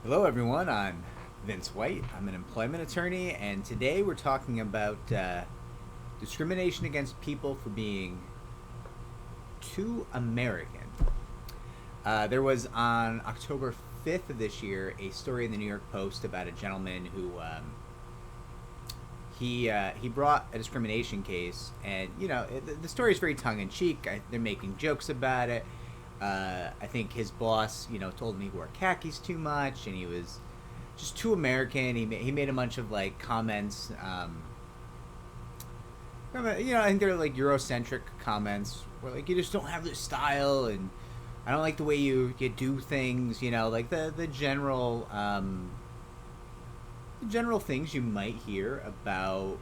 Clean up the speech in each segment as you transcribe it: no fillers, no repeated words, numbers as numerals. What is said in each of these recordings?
Hello, everyone. I'm Vince White. I'm an employment attorney, and today we're talking about discrimination against people for being too American. There was on October 5th of this year a story in the New York Post about a gentleman who he brought a discrimination case, and the story is very tongue in cheek. They're making jokes about it. I think his boss, told him he wore khakis too much, and he was just too American. He made a bunch of like comments. I think they're like Eurocentric comments where like you just don't have this style, and I don't like the way you do things. Like the general things you might hear about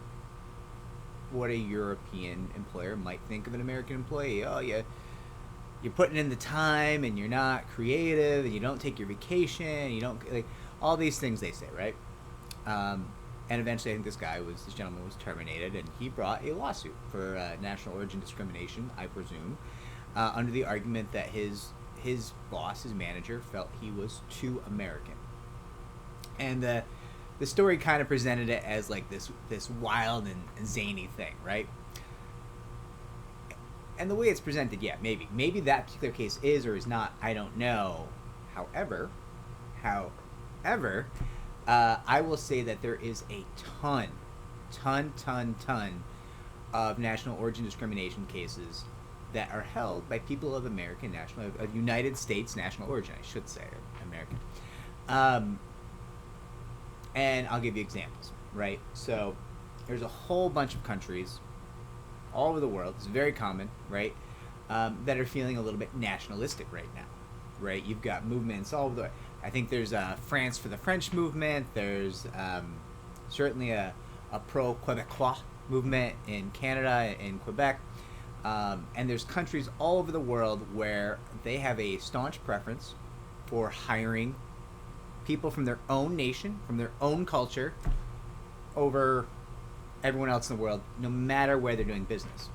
what a European employer might think of an American employee. Oh, yeah, you're putting in the time and you're not creative and you don't take your vacation. You don't like all these things they say, right? And eventually, I think this gentleman was terminated, and he brought a lawsuit for national origin discrimination, I presume, under the argument that his boss, his manager, felt he was too American. And the story kind of presented it as like this wild and zany thing, right? And the way it's presented, yeah, maybe that particular case is or is not. I don't know. However, however, I will say that there is a ton of national origin discrimination cases that are held by people of of United States national origin. I should say American. Um, and I'll give you examples, right? So there's a whole bunch of countries all over the world. It's very common, right? That are feeling a little bit nationalistic right now, right? You've got movements all over the way. I think there's France for the French movement. There's certainly a pro Quebecois movement in Canada, in Quebec. And there's countries all over the world where they have a staunch preference for hiring people from their own nation, from their own culture, over everyone else in the world, no matter where they're doing business.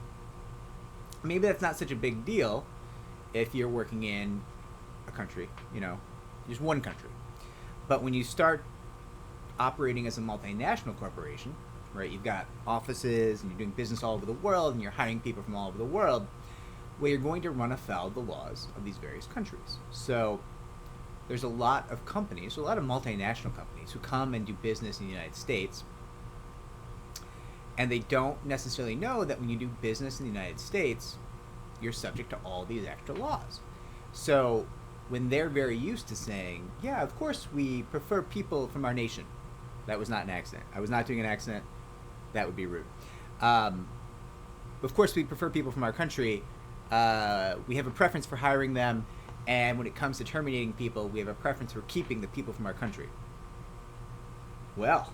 Maybe that's not such a big deal if you're working in a country, just one country. But when you start operating as a multinational corporation, right, you've got offices and you're doing business all over the world and you're hiring people from all over the world, well, you're going to run afoul of the laws of these various countries. So there's a lot of companies, a lot of multinational companies who come and do business in the United States, and they don't necessarily know that when you do business in the United States, you're subject to all these extra laws. So when they're very used to saying, yeah, of course we prefer people from our nation. That was not an accent. I was not doing an accent. That would be rude. Um, of course we prefer people from our country. We have a preference for hiring them. And when it comes to terminating people, we have a preference for keeping the people from our country. Well,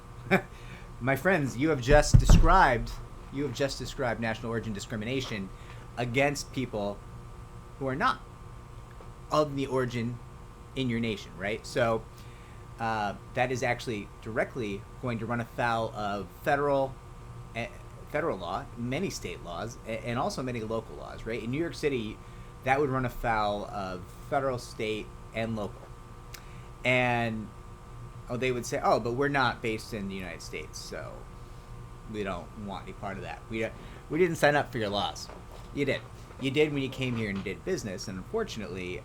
my friends, you have just described national origin discrimination against people who are not of the origin in your nation, right? So that is actually directly going to run afoul of federal law, many state laws, and also many local laws, right? In New York City, that would run afoul of federal, state, and local. And they would say, "Oh, but we're not based in the United States, so we don't want any part of that. We didn't sign up for your laws. You did. You did when you came here and did business, and unfortunately,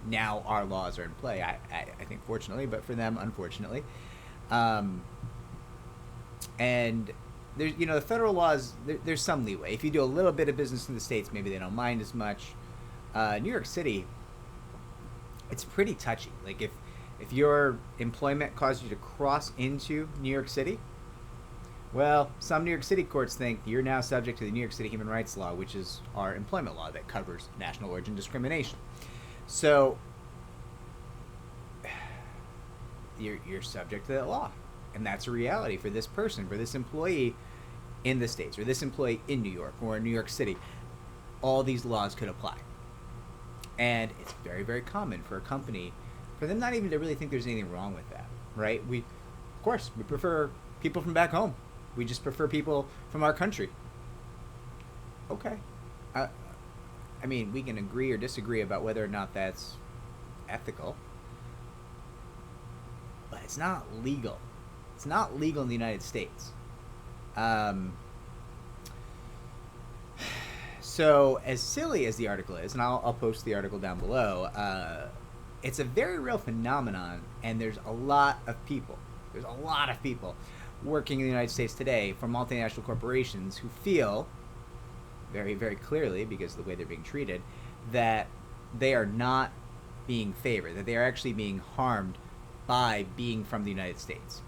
now our laws are in play. I think fortunately, but for them, unfortunately. Um, and there's the federal laws. There's some leeway. If you do a little bit of business in the states, maybe they don't mind as much. New York City, it's pretty touchy. Like if your employment caused you to cross into New York City, well, some New York City courts think you're now subject to the New York City Human Rights Law, which is our employment law that covers national origin discrimination. So you're subject to that law, and that's a reality for this person, for this employee in the states, or this employee in New York or in New York City. All these laws could apply, and it's very very common for a company for them not even to really think there's anything wrong with that, right? Of course, we prefer people from back home. We just prefer people from our country. Okay. Uh, I mean, we can agree or disagree about whether or not that's ethical. it's not legal. It's not legal in the United States. So as silly as the article is, and I'll post the article down below, it's a very real phenomenon, and there's a lot of people. There's a lot of people working in the United States today for multinational corporations who feel very, very clearly, because of the way they're being treated, that they are not being favored, that they are actually being harmed by being from the United States.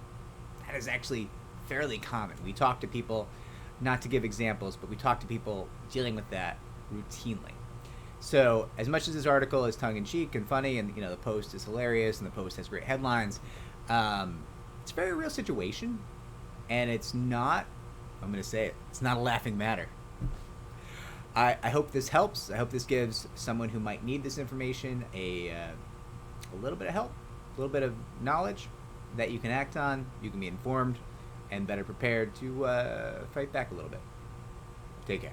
That is actually fairly common. We talk to people, not to give examples, but we talk to people dealing with that routinely. So as much as this article is tongue-in-cheek and funny, and the Post is hilarious, and the Post has great headlines, it's a very real situation, and it's not, I'm going to say it, it's not a laughing matter. I hope this helps. I hope this gives someone who might need this information a little bit of help, a little bit of knowledge that you can act on, you can be informed, and better prepared to fight back a little bit. Take care.